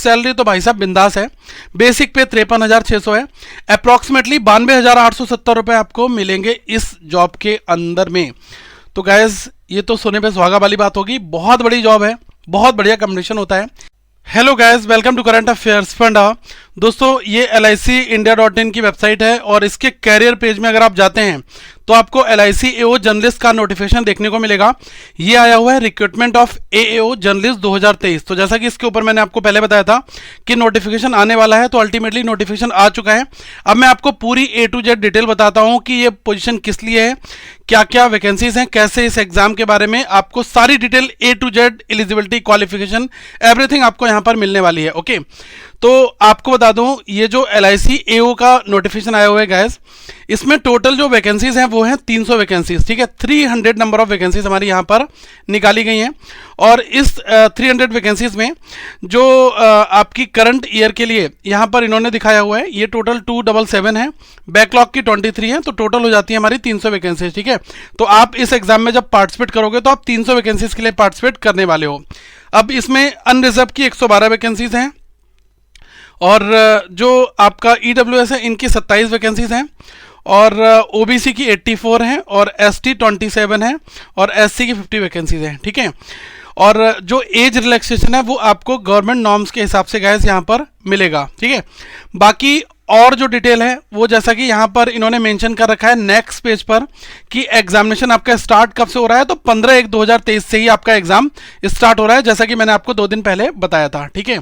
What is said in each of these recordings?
Salary तो भाई साहब बिंदास है। बेसिक पे 53,600 है। अप्रॉक्सीमेटली 92,870 रुपए आपको मिलेंगे इस जॉब के अंदर में। तो गैस ये तो सोने पे सुहागा वाली बात होगी। बहुत बड़ी जॉब है, बहुत बढ़िया कॉम्बिनेशन होता है। Hello guys, welcome to current affairs funda. दोस्तों ये LICindia.in की वेबसाइट है और इसके कैरियर पेज में अगर आप जाते हैं तो आपको LIC AO जर्नलिस्ट का नोटिफिकेशन देखने को मिलेगा। ये आया हुआ है रिक्रूटमेंट ऑफ AO जर्नलिस्ट 2023। तो जैसा कि इसके ऊपर मैंने आपको पहले बताया था कि नोटिफिकेशन आने वाला है, तो अल्टीमेटली नोटिफिकेशन आ चुका है। अब मैं आपको पूरी A to Z डिटेल बताता हूं कि ये पोजीशन किस लिए है, क्या क्या वैकेंसीज हैं, कैसे इस एग्जाम के बारे में आपको सारी detail A to Z, eligibility, qualification, everything आपको यहां पर मिलने वाली है। ओके, तो आपको बता दूं ये जो LIC AO का नोटिफिकेशन आया हुआ है गैस, इसमें टोटल जो वैकेंसीज हैं वो हैं 300 वैकेंसीज। ठीक है, 300 नंबर ऑफ वैकेंसीज हमारी यहाँ पर निकाली गई हैं। और इस 300 वैकेंसीज में जो आपकी करंट ईयर के लिए यहाँ पर इन्होंने दिखाया हुआ है, ये टोटल 277 है, बैकलॉग की 23 है, तो टोटल हो जाती है हमारी 300 वैकेंसीज। ठीक है, तो आप इस एग्जाम में जब पार्टिसिपेट करोगे तो आप 300 वैकेंसीज के लिए पार्टिसिपेट करने वाले हो। अब इसमें अनरिजर्व की 112 वैकेंसीज हैं और जो आपका EWS है इनकी 27 वैकेंसीज हैं और OBC की 84 हैं और ST 27 है और SC की 50 वैकेंसीज हैं। ठीक है, और जो एज रिलैक्सेशन है वो आपको गवर्नमेंट नॉर्म्स के हिसाब से गैस यहाँ पर मिलेगा। ठीक है, बाकी और जो डिटेल है वो जैसा कि यहाँ पर इन्होंने मेंशन कर रखा है नेक्स्ट पेज पर कि एग्जामिनेशन आपका स्टार्ट कब से हो रहा है, तो 15/1/2023 से ही आपका एग्जाम स्टार्ट हो रहा है, जैसा कि मैंने आपको 2 दिन पहले बताया था। ठीक है,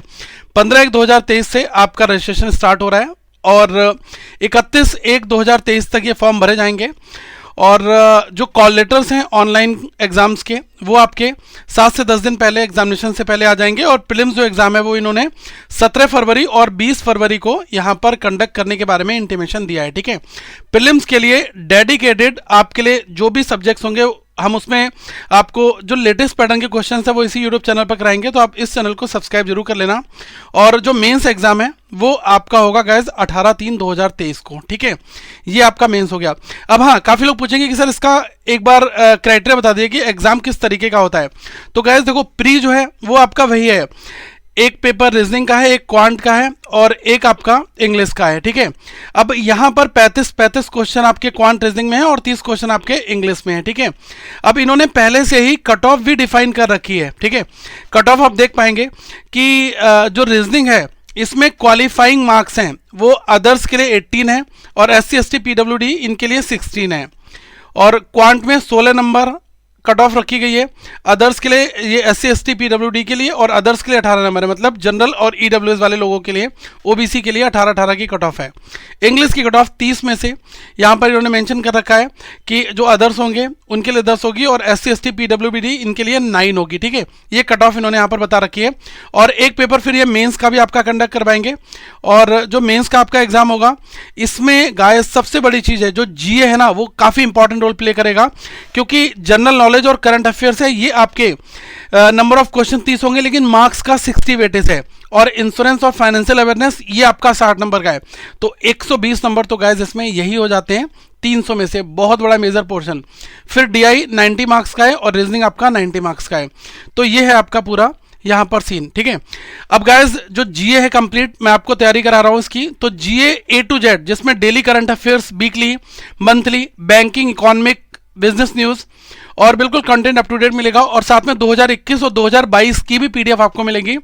15/1/2023 से आपका रजिस्ट्रेशन स्टार्ट हो रहा है और 31/1/2023 तक ये फॉर्म भरे जाएंगे। और जो कॉल लेटर्स हैं ऑनलाइन एग्जाम्स के वो आपके 7 से 10 दिन पहले एग्जामिनेशन से पहले आ जाएंगे। और प्रीलिम्स जो एग्जाम है वो इन्होंने 17 फरवरी और 20 फरवरी को यहाँ पर कंडक्ट करने के बारे में इंटीमेशन दिया है। ठीक है, प्रीलिम्स के लिए डेडिकेटेड आपके लिए जो भी सब्जेक्ट्स होंगे हम उसमें आपको जो लेटेस्ट पैटर्न के क्वेश्चन है वो इसी यूट्यूब चैनल पर कराएंगे, तो आप इस चैनल को सब्सक्राइब जरूर कर लेना। और जो मेंस एग्जाम है वो आपका होगा गाइज 18/3/2023 को। ठीक है, ये आपका मेंस हो गया। अब हाँ, काफी लोग पूछेंगे कि सर इसका एक बार क्राइटेरिया बता दिए कि एग्जाम किस तरीके का होता है। तो गाइज देखो, प्री जो है वो आपका वही है, एक पेपर रीजनिंग का है, एक क्वांट का है और एक आपका इंग्लिश का है। ठीक है, अब यहाँ पर 35 क्वेश्चन आपके क्वांट रीजनिंग में है और 30 क्वेश्चन आपके इंग्लिश में है। ठीक है, अब इन्होंने पहले से ही कट ऑफ भी डिफाइन कर रखी है। ठीक है, कट ऑफ आप देख पाएंगे कि जो रीजनिंग है इसमें क्वालिफाइंग मार्क्स हैं वो अदर्स के लिए 18 है और SC ST PWD इनके लिए 16 है और क्वांट में 16 नंबर कट ऑफ रखी गई है। अदर्स के लिए ये SC ST PWD के लिए और अदर्स के लिए 18 नंबर है, मतलब जनरल और EWS वाले लोगों के लिए, OBC के लिए 18 की कट ऑफ है। इंग्लिश की कट ऑफ 30 में से यहाँ पर इन्होंने मेंशन कर रखा है कि जो अदर्स होंगे उनके लिए 10 होगी और SC ST PWD इनके लिए 9 होगी। ठीक है, ये कट ऑफ इन्होंने यहाँ पर बता रखी है। और एक पेपर फिर ये मेन्स का भी आपका कंडक्ट करवाएंगे और जो मेन्स का आपका एग्जाम होगा इसमें गाइस सबसे बड़ी चीज है जो GA है ना, वो काफी इंपॉर्टेंट रोल प्ले करेगा, क्योंकि जनरल नॉलेज और करंट अफेयर्स है ये आपके नंबर ऑफ क्वेश्चन 30 होंगे लेकिन मार्क्स का 60 वेटेज है। और इंश्योरेंस और फाइनेंशियल अवेयरनेस ये आपका 60 नंबर का है, तो 120 नंबर तो गाइस इसमें यही हो जाते हैं 300 में से, बहुत बड़ा मेजर पोर्शन। फिर DI 90 मार्क्स का है और रीजनिंग आपका 90 मार्क्स का है। तो ये है आपका पूरा यहाँ पर सीन। ठीक है, अब गाइस जो GA है कंप्लीट, मैं आपको तैयारी करा रहा हूँ इसकी। तो GA A to Z जिसमें daily current affairs, weekly, monthly, banking, economic, business news और बिल्कुल कंटेंट अप टू डेट मिलेगा और साथ में 2021 और 2022 की भी PDF आपको मिलेगी।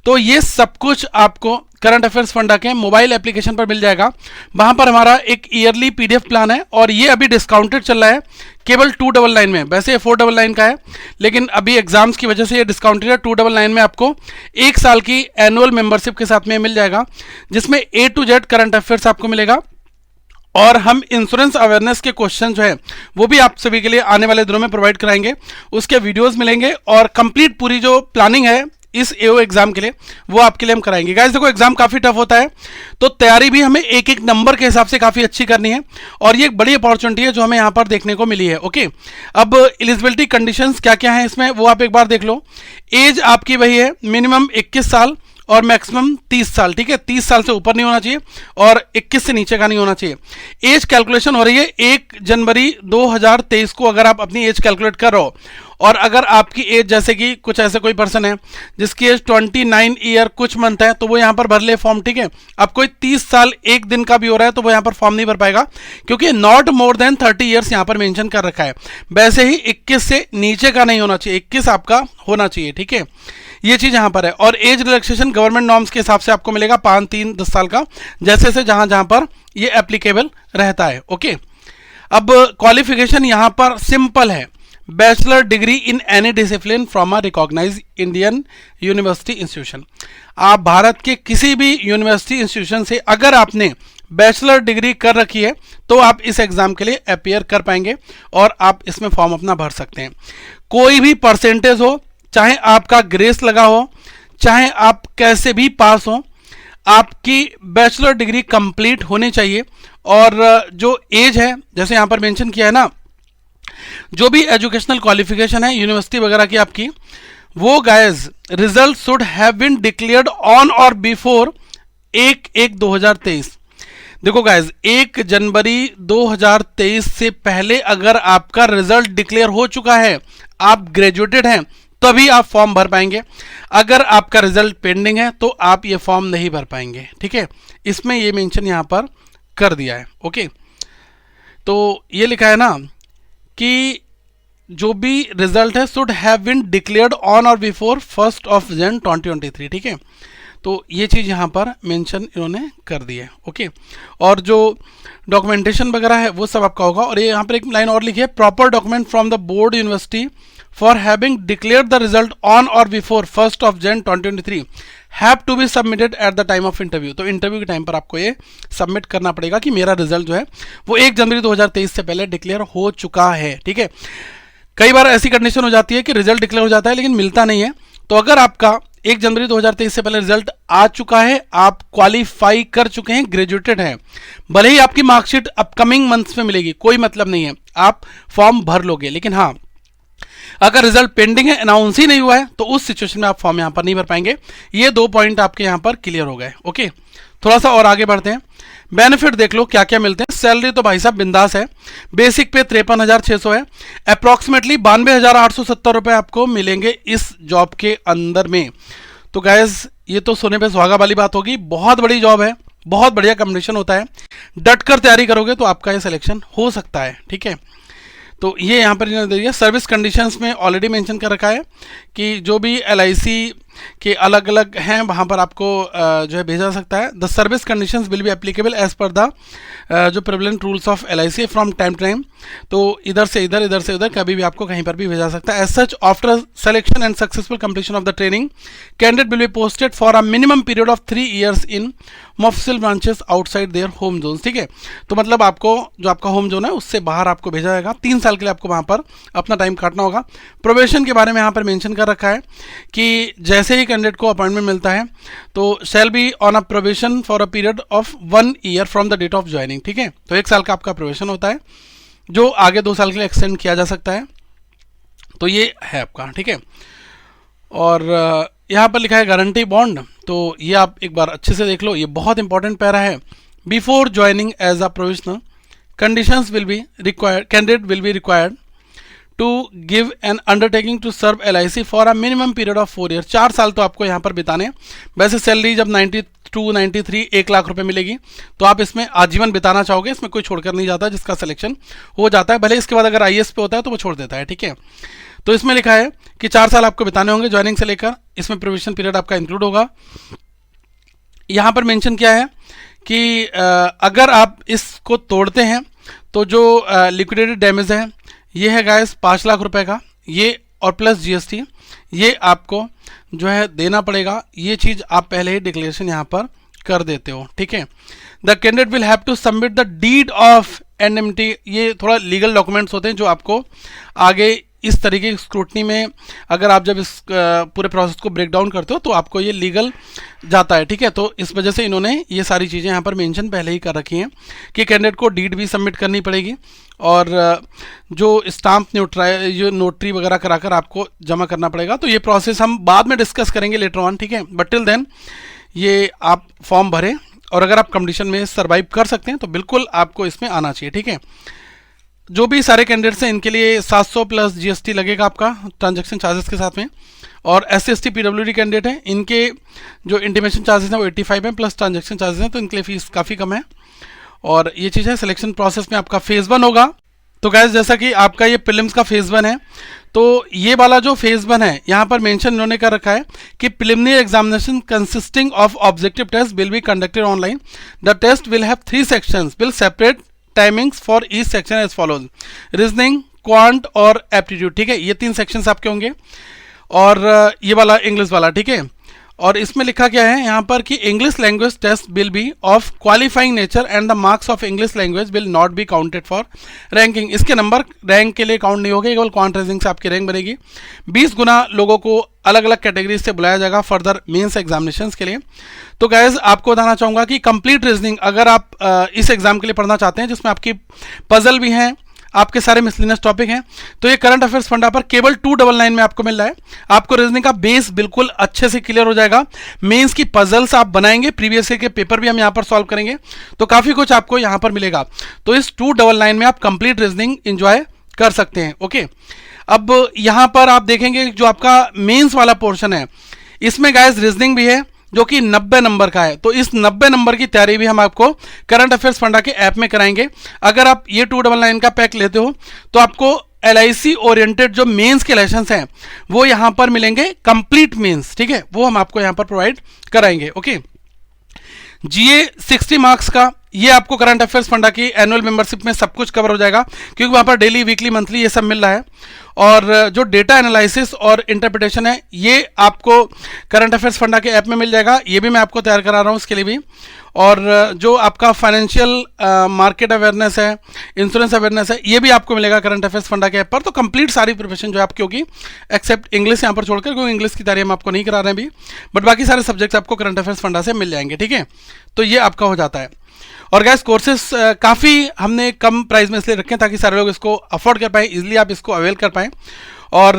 तो ये सब कुछ आपको करंट अफेयर्स फंडा के मोबाइल एप्लीकेशन पर मिल जाएगा। वहां पर हमारा एक ईयरली PDF प्लान है और ये अभी डिस्काउंटेड चल रहा है केवल 299 में। वैसे 499 का है लेकिन अभी एग्जाम्स की वजह से ये डिस्काउंटेड है। 299 में आपको 1 साल की एनुअल मेंबरशिप के साथ में मिल जाएगा, जिसमें A to Z current affairs आपको मिलेगा। और हम इंश्योरेंस अवेयरनेस के क्वेश्चन जो है वो भी आप सभी के लिए आने वाले दिनों में प्रोवाइड कराएंगे, उसके वीडियोस मिलेंगे और कंप्लीट पूरी जो प्लानिंग है इस AO एग्जाम के लिए वो आपके लिए हम कराएंगे। गाइस देखो, एग्जाम काफी टफ होता है तो तैयारी भी हमें एक एक नंबर के हिसाब से काफी अच्छी करनी है और ये एक बड़ी अपॉर्चुनिटी है जो हमें यहाँ पर देखने को मिली है। ओके, अब एलिजिबिलिटी कंडीशंस क्या क्या है इसमें वो आप एक बार देख लो। एज आपकी वही है, मिनिमम 21 साल और मैक्सिमम 30 साल, ठीक है, 30 साल से ऊपर नहीं होना चाहिए और 21 से नीचे का नहीं होना चाहिए। एज कैलकुलेशन हो रही है 1 जनवरी 2023 को, अगर आप अपनी एज कैलकुलेट कर रहे हो और अगर आपकी एज जैसे कि कुछ ऐसे कोई पर्सन है जिसकी एज 29 ईयर कुछ मंथ है तो वो यहाँ पर भर ले फॉर्म, ठीक है। अब कोई 30 साल 1 दिन का भी हो रहा है तो वो यहाँ पर फॉर्म नहीं भर पाएगा क्योंकि नॉट मोर देन 30 ईयर्स यहाँ पर मेंशन कर रखा है। वैसे ही 21 से नीचे का नहीं होना चाहिए, 21 आपका होना चाहिए, ठीक है, ये चीज यहां पर है। और एज रिलैक्सेशन गवर्नमेंट नॉर्म्स के हिसाब से आपको मिलेगा 5, 3, 10 साल का, जैसे से जहां जहां पर ये एप्लीकेबल रहता है। ओके, अब क्वालिफिकेशन यहां पर सिंपल है, bachelor degree in any discipline from a recognise Indian university institution. आप भारत के किसी भी यूनिवर्सिटी इंस्टीट्यूशन से अगर आपने बैचलर डिग्री कर रखी है तो आप इस एग्जाम के लिए अपियर कर पाएंगे और आप इसमें फॉर्म अपना भर सकते हैं। कोई भी परसेंटेज हो, चाहे आपका ग्रेस लगा हो, चाहे आप कैसे भी पास हो, आपकी बैचलर डिग्री कंप्लीट होनी चाहिए। और जो एज है जैसे यहां पर मेंशन किया है ना, जो भी एजुकेशनल क्वालिफिकेशन है यूनिवर्सिटी वगैरह की आपकी, वो guys result should have been declared on or before 1/1/2023। देखो गाइस 1 जनवरी 2023 से पहले अगर आपका रिजल्ट डिक्लेयर हो चुका है, आप ग्रेजुएटेड हैं, तभी आप फॉर्म भर पाएंगे। अगर आपका रिजल्ट पेंडिंग है तो आप ये फॉर्म नहीं भर पाएंगे, ठीक है। इसमें ये मेंशन यहां पर कर दिया है। ओके, तो ये लिखा है ना कि जो भी रिजल्ट है should have been declared on or before 1 January 2023, ठीक है। तो ये चीज यहां पर मेंशन इन्होंने कर दी है। ओके, और जो डॉक्यूमेंटेशन वगैरह है वो सब आपका होगा। और ये यहां पर एक लाइन और लिखी है, proper document from the board university for having declared the result on or before 1 January 2023 have to be submitted at the time of interview। तो इंटरव्यू के टाइम पर आपको ये सबमिट करना पड़ेगा कि मेरा रिजल्ट जो है वो 1 जनवरी 2023 से पहले डिक्लेयर हो चुका है, ठीक है। कई बार ऐसी कंडीशन हो जाती है कि रिजल्ट डिक्लेयर हो जाता है लेकिन मिलता नहीं है, तो अगर आपका 1 जनवरी 2023 से पहले रिजल्ट आ चुका है, आप क्वालिफाई कर चुके हैं, ग्रेजुएटेड हैं, भले ही आपकी मार्कशीट अपकमिंग मंथ्स में मिलेगी, कोई मतलब नहीं है, आप फॉर्म भर लोगे। लेकिन हाँ, अगर रिजल्ट पेंडिंग है, अनाउंस ही नहीं हुआ है, तो उस सिचुएशन में आप फॉर्म यहां पर नहीं भर पाएंगे। ये 2 पॉइंट आपके यहां पर क्लियर हो गए। ओके, थोड़ा सा और आगे बढ़ते हैं। बेनिफिट देख लो क्या क्या मिलते हैं। सैलरी तो भाई साहब बिंदास है, बेसिक पे 53,600 है, अप्रॉक्सीमेटली 92,870 रुपए आपको मिलेंगे इस जॉब के अंदर में। तो गाइज ये तो सोने पे सुहागा वाली बात होगी, बहुत बड़ी जॉब है, बहुत बढ़िया कॉम्पिटिशन होता है, डट कर तैयारी करोगे तो आपका ये सिलेक्शन हो सकता है, ठीक है। तो ये यहाँ पर दे दिया। सर्विस कंडीशंस में ऑलरेडी मेंशन कर रखा है कि जो भी LIC के अलग अलग हैं वहाँ पर आपको जो है भेजा जा सकता है। The service conditions will be applicable as per the जो prevalent rules of LIC from time to time. तो इधर से इधर, इधर से उधर, कभी भी आपको कहीं पर भी भेजा सकता है। As such after selection and successful completion of the training, candidate will be posted for a minimum period of 3 years in mofussil branches outside their home zone, ठीक है। तो मतलब आपको जो आपका होम जोन है उससे बाहर आपको भेजा जाएगा, 3 साल के लिए आपको वहाँ पर अपना टाइम काटना होगा। प्रोबेशन के बारे में यहाँ पर मेंशन कर रखा है कि जैसे ही कैंडिडेट को अपॉइंटमेंट मिलता है तो shall be on a probation for a period of 1 year from the date of joining, ठीक है। तो 1 साल का आपका प्रोबेशन होता है जो आगे 2 साल के लिए एक्सटेंड किया जा सकता है। तो ये है आपका, ठीक है। और यहाँ पर लिखा है गारंटी बॉन्ड, तो ये आप एक बार अच्छे से देख लो, ये बहुत इंपॉर्टेंट पैरा है। Before joining as a provisional, conditions will be required, candidate will be required to give an undertaking to serve LIC for a minimum period of 4 years। 4 साल तो आपको यहाँ पर बिताने। वैसे सैलरी जब 92, 93, 1 लाख रुपए मिलेगी तो आप इसमें आजीवन बिताना चाहोगे, इसमें कोई छोड़कर नहीं जाता, जिसका सिलेक्शन हो जाता है। भले इसके बाद अगर IAS पे होता है तो वो छोड़ देता है, ठीक है। तो इसमें लिखा है कि 4 साल आपको बिताने होंगे ज्वाइनिंग से लेकर, इसमें प्रोविजन पीरियड आपका इंक्लूड होगा। यहां पर मेंशन किया है कि अगर आप इसको तोड़ते हैं तो जो लिक्विडेटेड डैमेज है ये है गाइस 5 लाख रुपए का, ये और प्लस GST ये आपको जो है देना पड़ेगा। ये चीज आप पहले ही डिक्लेरेशन यहां पर कर देते हो, ठीक है। The candidate will have to submit the deed of indemnity, ये थोड़ा लीगल डॉक्यूमेंट्स होते हैं जो आपको आगे इस तरीके की स्क्रूटनी में अगर आप जब इस पूरे प्रोसेस को ब्रेक डाउन करते हो तो आपको ये लीगल जाता है, ठीक है। तो इस वजह से इन्होंने ये सारी चीज़ें यहाँ पर मेंशन पहले ही कर रखी हैं कि कैंडिडेट को डीड भी सबमिट करनी पड़ेगी और जो स्टाम्प नोटरी वगैरह कराकर आपको जमा करना पड़ेगा। तो ये प्रोसेस हम बाद में डिस्कस करेंगे लेटर ऑन, ठीक है। बट टिल देन ये आप फॉर्म भरें, और अगर आप कंडीशन में सर्वाइव कर सकते हैं तो बिल्कुल आपको इसमें आना चाहिए, ठीक है। जो भी सारे कैंडिडेट्स हैं इनके लिए 700 प्लस जीएसटी लगेगा आपका ट्रांजैक्शन चार्जेस के साथ में। और SC/ST PWD कैंडिडेट हैं, इनके जो इंटीमेशन चार्जेस हैं वो 85 हैं, प्लस ट्रांजैक्शन चार्जेस हैं, तो इनके लिए फीस काफ़ी कम है। और ये चीज़ है, सिलेक्शन प्रोसेस में आपका फेज़ 1 होगा। तो गाइस जैसा कि आपका ये प्रीलिम्स का फेज़ 1 है, तो ये वाला जो फेज़ 1 है यहाँ पर मेंशन इन्होंने कर रखा है कि preliminary examination consisting of objective test will be conducted online. The test will have 3 sections will separate timings for each section as follows, reasoning, quant और एप्टीट्यूड, ठीक है। ये 3 सेक्शंस आपके होंगे, और ये वाला इंग्लिश वाला, ठीक है। और इसमें लिखा क्या है यहाँ पर कि English language test will be of qualifying nature and the marks of English language will not be counted for ranking. इसके नंबर रैंक के लिए काउंट नहीं होगा, केवल क्वांट रेजिंग से आपकी रैंक बनेगी। 20 गुना लोगों को अलग अलग कैटेगरीज से बुलाया जाएगा फर्दर मेंस एग्जामिनेशंस के लिए। तो गाइज आपको बताना चाहूँगा कि कंप्लीट रीजनिंग अगर आप इस एग्जाम के लिए पढ़ना चाहते हैं, जिसमें आपकी पजल भी हैं, आपके सारे मिसलिनियस टॉपिक हैं, तो ये करंट अफेयर्स फंडा पर केवल 299 में आपको मिल रहा है। आपको रीजनिंग का बेस बिल्कुल अच्छे से क्लियर हो जाएगा। मेंस की पजल्स आप बनाएंगे, प्रीवियस ईयर के पेपर भी हम यहाँ पर सॉल्व करेंगे, तो काफ़ी कुछ आपको यहाँ पर मिलेगा। तो इस 299 में आप कंप्लीट रीजनिंग इंजॉय कर सकते हैं, ओके। अब यहाँ पर आप देखेंगे जो आपका मेंस वाला पोर्शन है, इसमें गाइस रीजनिंग भी है जो कि 90 नंबर का है। तो इस 90 नंबर की तैयारी भी हम आपको करंट अफेयर्स फंडा के ऐप में कराएंगे। अगर आप ये 299 का पैक लेते हो तो आपको LIC ओरिएंटेड जो मेंस के लेसन्स हैं वो यहाँ पर मिलेंगे, कंप्लीट मेंस, ठीक है, वो हम आपको यहाँ पर प्रोवाइड कराएंगे, ओके। GA 60 मार्क्स का ये आपको करंट अफेयर्स फंडा की एनुअल मेंबरशिप में सब कुछ कवर हो जाएगा, क्योंकि वहाँ पर डेली, वीकली, मंथली ये सब मिल रहा है। और जो डेटा एनालिसिस और इंटरप्रिटेशन है ये आपको करंट अफेयर्स फंडा के ऐप में मिल जाएगा, ये भी मैं आपको तैयार करा रहा हूँ इसके लिए भी। और जो आपका फाइनेंशियल मार्केट अवेयरनेस है, इंश्योरेंस अवेयरनेस है, ये भी आपको मिलेगा करंट अफेयर्स फंडा के ऐप पर। तो कंप्लीट सारी प्रिपरेशन जो है आपकी होगी, एक्सेप्ट इंग्लिश यहाँ पर छोड़कर, क्योंकि इंग्लिश की तैयारी हम आपको नहीं करा रहे हैं अभी, बट बाकी सारे सब्जेक्ट्स आपको करंट अफेयर्स फंडा से मिल जाएंगे, ठीक है। तो ये आपका हो जाता है। और गैस कोर्सेस काफ़ी हमने कम प्राइस में इसलिए रखे हैं ताकि सारे लोग इसको अफोर्ड कर पाएँ, इजीली आप इसको अवेल कर पाएँ। और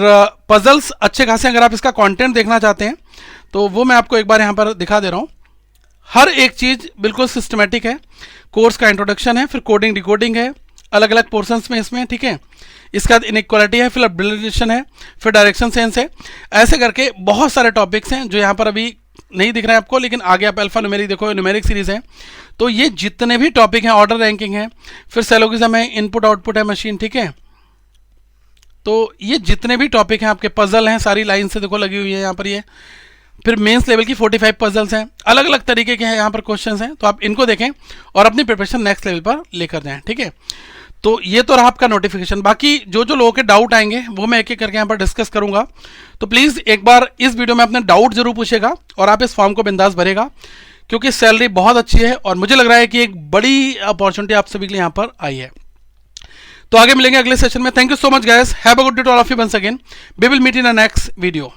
पजल्स अच्छे खासे, अगर आप इसका कंटेंट देखना चाहते हैं तो वो मैं आपको एक बार यहाँ पर दिखा दे रहा हूँ। हर एक चीज़ बिल्कुल सिस्टमेटिक है। कोर्स का इंट्रोडक्शन है, फिर कोडिंग डिकोडिंग है अलग अलग पोर्शंस में इसमें, ठीक है। इसका इनइक्वालिटी है, फिर अबिलिटेशन है, फिर डायरेक्शन सेंस है। ऐसे करके बहुत सारे टॉपिक्स हैं जो यहाँ पर अभी नहीं दिख रहे हैं आपको, लेकिन आगे आप अल्फा न्यूमेरिक देखो, न्यूमेरिक सीरीज है। तो ये जितने भी टॉपिक हैं, ऑर्डर रैंकिंग है, फिर सेलोगिज्म है, इनपुट आउटपुट है, मशीन, ठीक है। तो ये जितने भी टॉपिक हैं आपके, पजल हैं, सारी लाइन से देखो लगी हुई है यहाँ पर ये। फिर मेंस लेवल की 45 पजल्स हैं, अलग अलग तरीके के हैं यहाँ पर क्वेश्चंस हैं। तो आप इनको देखें और अपनी प्रिपरेशन नेक्स्ट लेवल पर लेकर जाएं, ठीक है। तो ये तो रहा आपका नोटिफिकेशन। बाकी जो जो लोगों के डाउट आएंगे वो मैं एक एक करके यहाँ पर डिस्कस करूंगा। तो प्लीज़ एक बार इस वीडियो में अपने डाउट जरूर पूछेगा और आप इस फॉर्म को बिंदास भरेगा, क्योंकि सैलरी बहुत अच्छी है और मुझे लग रहा है कि एक बड़ी अपॉर्चुनिटी आप सभी के लिए यहाँ पर आई है। तो आगे मिलेंगे अगले सेशन में। Thank you so much guys, have a good day to all of you once again. We will meet in a next video.